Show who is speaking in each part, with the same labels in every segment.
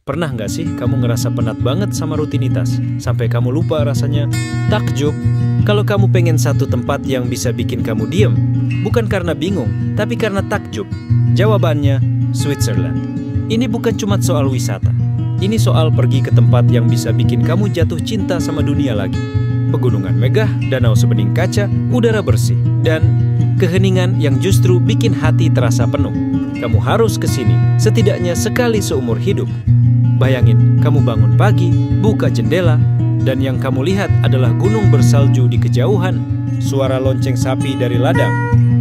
Speaker 1: Pernah nggak sih kamu ngerasa penat banget sama rutinitas, sampai kamu lupa rasanya takjub? Kalau kamu pengen satu tempat yang bisa bikin kamu diem, bukan karena bingung, tapi karena takjub. Jawabannya, Switzerland. Ini bukan cuma soal wisata. Ini soal pergi ke tempat yang bisa bikin kamu jatuh cinta sama dunia lagi. Pegunungan megah, danau sebening kaca, udara bersih, dan keheningan yang justru bikin hati terasa penuh. Kamu harus ke sini setidaknya sekali seumur hidup. Bayangin, kamu bangun pagi, buka jendela, dan yang kamu lihat adalah gunung bersalju di kejauhan, suara lonceng sapi dari ladang,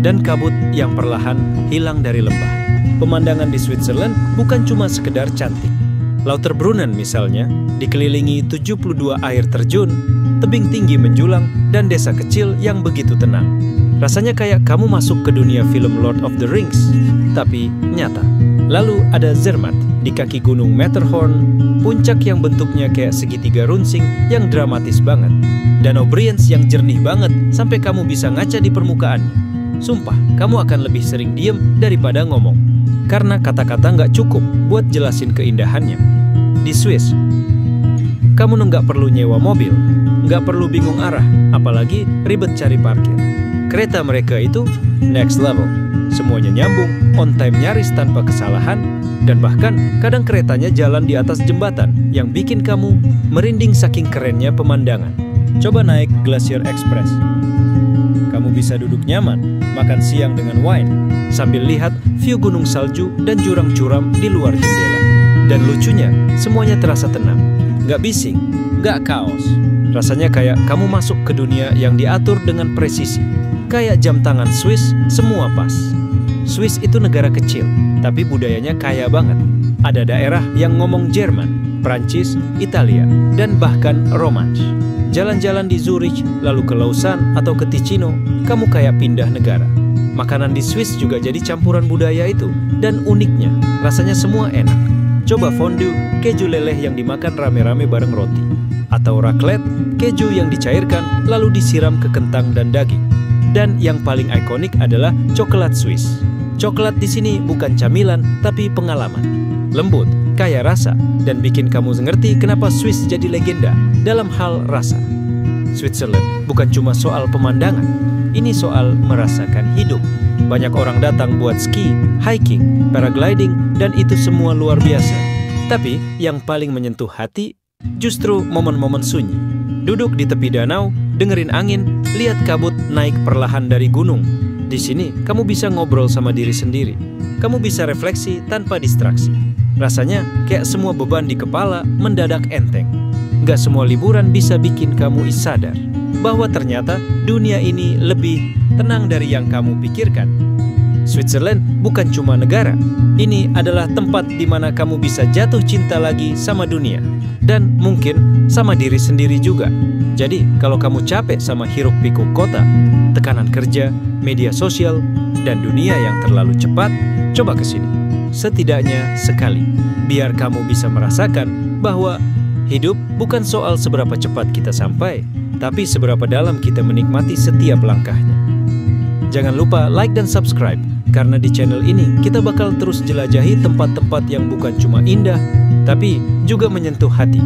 Speaker 1: dan kabut yang perlahan hilang dari lembah. Pemandangan di Switzerland bukan cuma sekedar cantik. Lauterbrunnen misalnya, dikelilingi 72 air terjun, tebing tinggi menjulang, dan desa kecil yang begitu tenang. Rasanya kayak kamu masuk ke dunia film Lord of the Rings, tapi nyata. Lalu ada Zermatt, di kaki gunung Matterhorn, puncak yang bentuknya kayak segitiga runcing yang dramatis banget. Danau Brienz yang jernih banget sampai kamu bisa ngaca di permukaannya. Sumpah, kamu akan lebih sering diem daripada ngomong. Karena kata-kata nggak cukup buat jelasin keindahannya. Di Swiss, kamu nggak perlu nyewa mobil, nggak perlu bingung arah, apalagi ribet cari parkir. Kereta mereka itu next level. Semuanya nyambung, on time nyaris tanpa kesalahan, dan bahkan kadang keretanya jalan di atas jembatan yang bikin kamu merinding saking kerennya pemandangan. Coba naik Glacier Express. Kamu bisa duduk nyaman, makan siang dengan wine, sambil lihat view gunung salju dan jurang curam di luar jendela. Dan lucunya, semuanya terasa tenang, nggak bising, nggak kaos. Rasanya kayak kamu masuk ke dunia yang diatur dengan presisi. Kayak jam tangan Swiss, semua pas. Swiss itu negara kecil, tapi budayanya kaya banget. Ada daerah yang ngomong Jerman, Prancis, Italia, dan bahkan Romansch. Jalan-jalan di Zurich, lalu ke Lausanne atau ke Ticino, kamu kayak pindah negara. Makanan di Swiss juga jadi campuran budaya itu, dan uniknya, rasanya semua enak. Coba fondue, keju leleh yang dimakan rame-rame bareng roti. Atau raclette, keju yang dicairkan lalu disiram ke kentang dan daging. Dan yang paling ikonik adalah coklat Swiss. Coklat di sini bukan camilan, tapi pengalaman. Lembut, kaya rasa, dan bikin kamu ngerti kenapa Swiss jadi legenda dalam hal rasa. Switzerland bukan cuma soal pemandangan, ini soal merasakan hidup. Banyak orang datang buat ski, hiking, paragliding, dan itu semua luar biasa. Tapi yang paling menyentuh hati justru momen-momen sunyi. Duduk di tepi danau, dengerin angin, lihat kabut naik perlahan dari gunung. Di sini, kamu bisa ngobrol sama diri sendiri. Kamu bisa refleksi tanpa distraksi. Rasanya kayak semua beban di kepala mendadak enteng. Gak semua liburan bisa bikin kamu sadar bahwa ternyata dunia ini lebih tenang dari yang kamu pikirkan. Switzerland bukan cuma negara. Ini adalah tempat di mana kamu bisa jatuh cinta lagi sama dunia. Dan mungkin sama diri sendiri juga. Jadi, kalau kamu capek sama hiruk-pikuk kota, tekanan kerja, media sosial, dan dunia yang terlalu cepat, coba ke sini. Setidaknya sekali, biar kamu bisa merasakan bahwa hidup bukan soal seberapa cepat kita sampai, tapi seberapa dalam kita menikmati setiap langkahnya. Jangan lupa like dan subscribe, karena di channel ini kita bakal terus jelajahi tempat-tempat yang bukan cuma indah, tapi juga menyentuh hati.